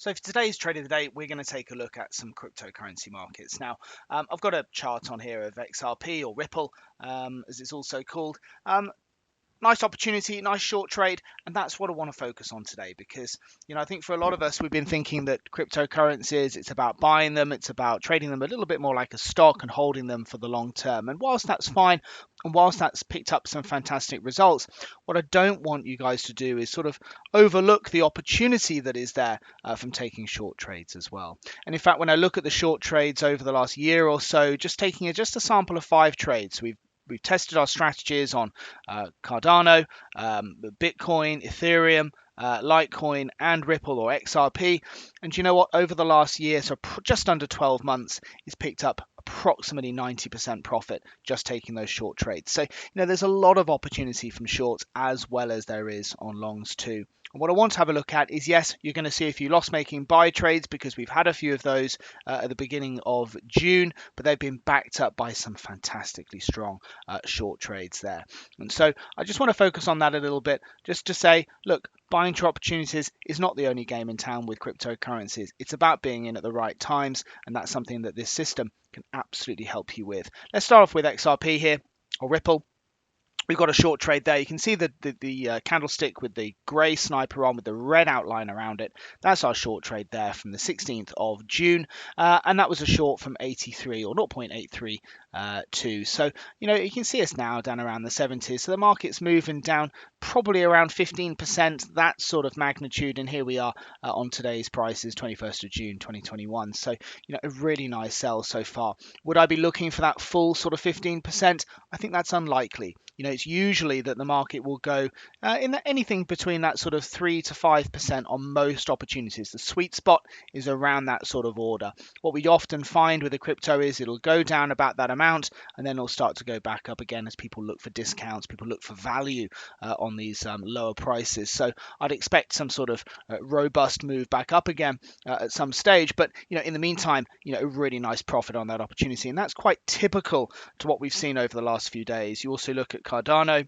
So for today's trade of the day, we're going to take a look at some cryptocurrency markets. Now, I've got a chart on here of XRP or Ripple, as it's also called. Nice opportunity, nice short trade, and that's what I want to focus on today because, I think for a lot of us, we've been thinking that cryptocurrencies, it's about buying them, it's about trading them a little bit more like a stock and holding them for the long term. And whilst that's fine, and whilst that's picked up some fantastic results, what I don't want you guys to do is sort of overlook the opportunity that is there from taking short trades as well. And in fact, when I look at the short trades over the last year or so, just taking just a sample of 5 trades, we've tested our strategies on Cardano, Bitcoin, Ethereum, Litecoin, and Ripple or XRP. And you know what? Over the last year, so just under 12 months, it's picked up approximately 90% profit just taking those short trades. So, there's a lot of opportunity from shorts as well as there is on longs too. And what I want to have a look at is, yes, you're going to see a few loss-making buy trades because we've had a few of those at the beginning of June, but they've been backed up by some fantastically strong short trades there. And so I just want to focus on that a little bit, just to say, look, buying to opportunities is not the only game in town with cryptocurrencies. It's about being in at the right times, and that's something that this system can absolutely help you with. Let's start off with XRP here, or Ripple. We've got a short trade there. You can see the candlestick with the grey sniper on with the red outline around it. That's our short trade there from the 16th of June. And that was a short from 83 or 0.83 So, you can see us now down around the 70s. So the market's moving down probably around 15%, that sort of magnitude. And here we are on today's prices, 21st of June, 2021. So, a really nice sell so far. Would I be looking for that full sort of 15%? I think that's unlikely. It's usually that the market will go in anything between that sort of 3 to 5% on most opportunities. The sweet spot is around that sort of order. What we often find with the crypto is it'll go down about that amount and then it'll start to go back up again as people look for discounts, people look for value on these lower prices. So I'd expect some sort of robust move back up again at some stage. But, in the meantime, a really nice profit on that opportunity. And that's quite typical to what we've seen over the last few days. You also look at Cardano,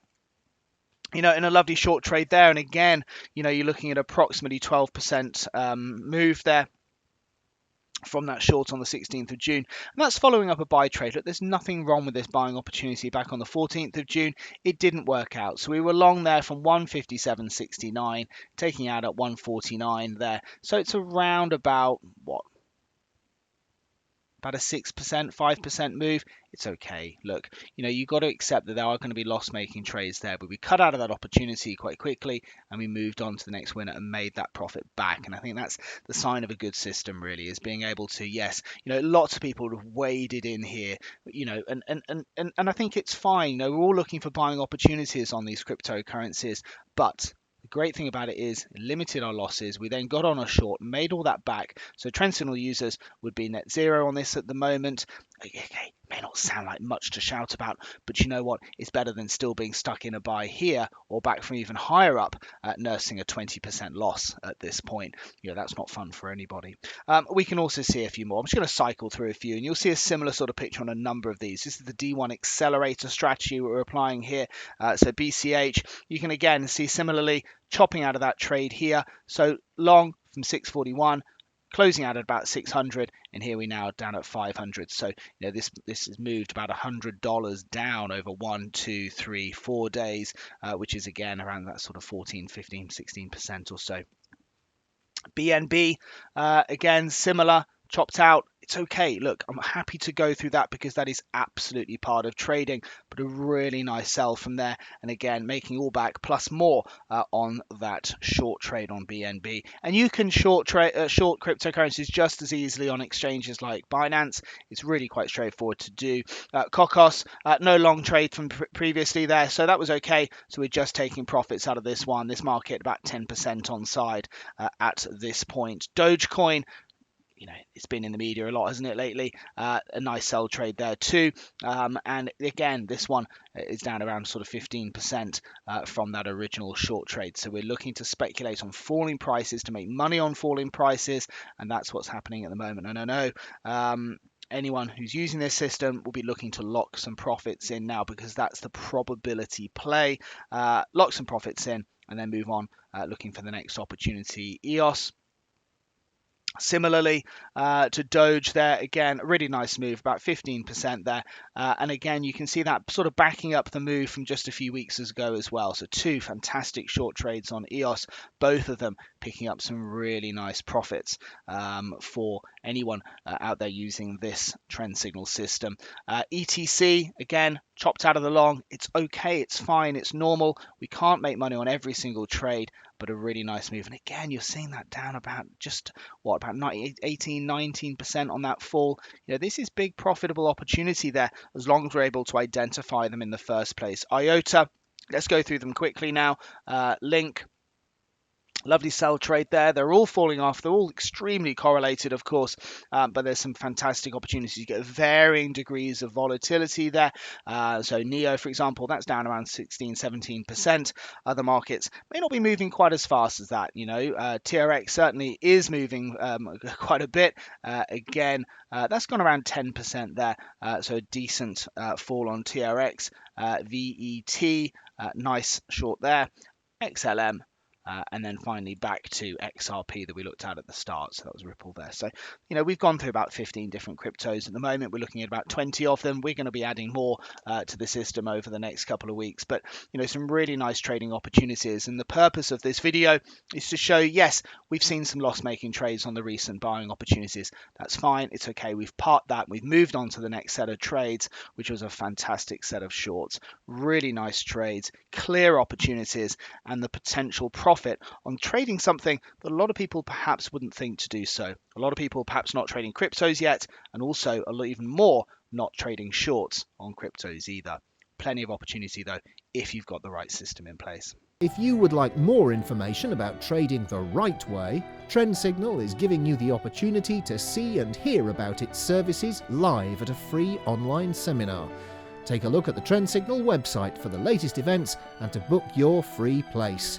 in a lovely short trade there. And again, you're looking at approximately 12% move there from that short on the 16th of June. And that's following up a buy trade. Look, there's nothing wrong with this buying opportunity back on the 14th of June. It didn't work out. So we were long there from 157.69, taking out at 149 there. So it's around about, about a 6%, 5% move. It's okay. Look, you've got to accept that there are going to be loss-making trades there, but we cut out of that opportunity quite quickly and we moved on to the next winner and made that profit back. And I think that's the sign of a good system, really, is being able to, yes, lots of people have waded in here, and I think it's fine. We're all looking for buying opportunities on these cryptocurrencies, but the great thing about it is it limited our losses. We then got on a short, made all that back. So Sentinel users would be net zero on this at the moment. Okay, may not sound like much to shout about, but you know what? It's better than still being stuck in a buy here or back from even higher up, nursing a 20% loss at this point. That's not fun for anybody. We can also see a few more. I'm just going to cycle through a few, and you'll see a similar sort of picture on a number of these. This is the D1 accelerator strategy we're applying here. So BCH, you can again see similarly chopping out of that trade here. So long from 641, closing out at about 600, and here we now down at 500. So this has moved about $100 down over 1, 2, 3, 4 days, which is again around that sort of 14, 15, 16% or so. BNB, again similar, chopped out. It's okay. Look, I'm happy to go through that because that is absolutely part of trading, but a really nice sell from there. And again, making all back plus more on that short trade on BNB. And you can short cryptocurrencies just as easily on exchanges like Binance. It's really quite straightforward to do. Kokos, no long trade from previously there, so that was okay. So we're just taking profits out of this one. This market about 10% on side at this point. Dogecoin, it's been in the media a lot, hasn't it, lately? A nice sell trade there too. And again, this one is down around sort of 15% from that original short trade. So we're looking to speculate on falling prices to make money on falling prices. And that's what's happening at the moment. And I know anyone who's using this system will be looking to lock some profits in now because that's the probability play. Lock some profits in and then move on looking for the next opportunity. EOS, Similarly to Doge there, again, a really nice move, about 15% there. And again, you can see that sort of backing up the move from just a few weeks ago as well. So two fantastic short trades on EOS, both of them picking up some really nice profits for anyone out there using this trend signal system. ETC, again, chopped out of the long. It's okay, it's fine, it's normal. We can't make money on every single trade, but a really nice move. And again, you're seeing that down about just about 18, 19% on that fall. This is big profitable opportunity there as long as we're able to identify them in the first place. IOTA, let's go through them quickly now. Link, lovely sell trade there. They're all falling off. They're all extremely correlated, of course, but there's some fantastic opportunities. You get varying degrees of volatility there. So NEO, for example, that's down around 16, 17%. Other markets may not be moving quite as fast as that. TRX certainly is moving quite a bit. Again, that's gone around 10% there. So a decent fall on TRX. VET, nice short there. XLM. And then finally back to XRP that we looked at the start. So that was Ripple there. So, we've gone through about 15 different cryptos at the moment. We're looking at about 20 of them. We're going to be adding more to the system over the next couple of weeks. But, some really nice trading opportunities. And the purpose of this video is to show, yes, we've seen some loss-making trades on the recent buying opportunities. That's fine. It's okay. We've parked that. We've moved on to the next set of trades, which was a fantastic set of shorts. Really nice trades, clear opportunities, and the potential profit on trading something that a lot of people perhaps wouldn't think to do so. A lot of people perhaps not trading cryptos yet, and also a lot even more not trading shorts on cryptos either. Plenty of opportunity though, if you've got the right system in place. If you would like more information about trading the right way, Trend Signal is giving you the opportunity to see and hear about its services live at a free online seminar. Take a look at the Trend Signal website for the latest events and to book your free place.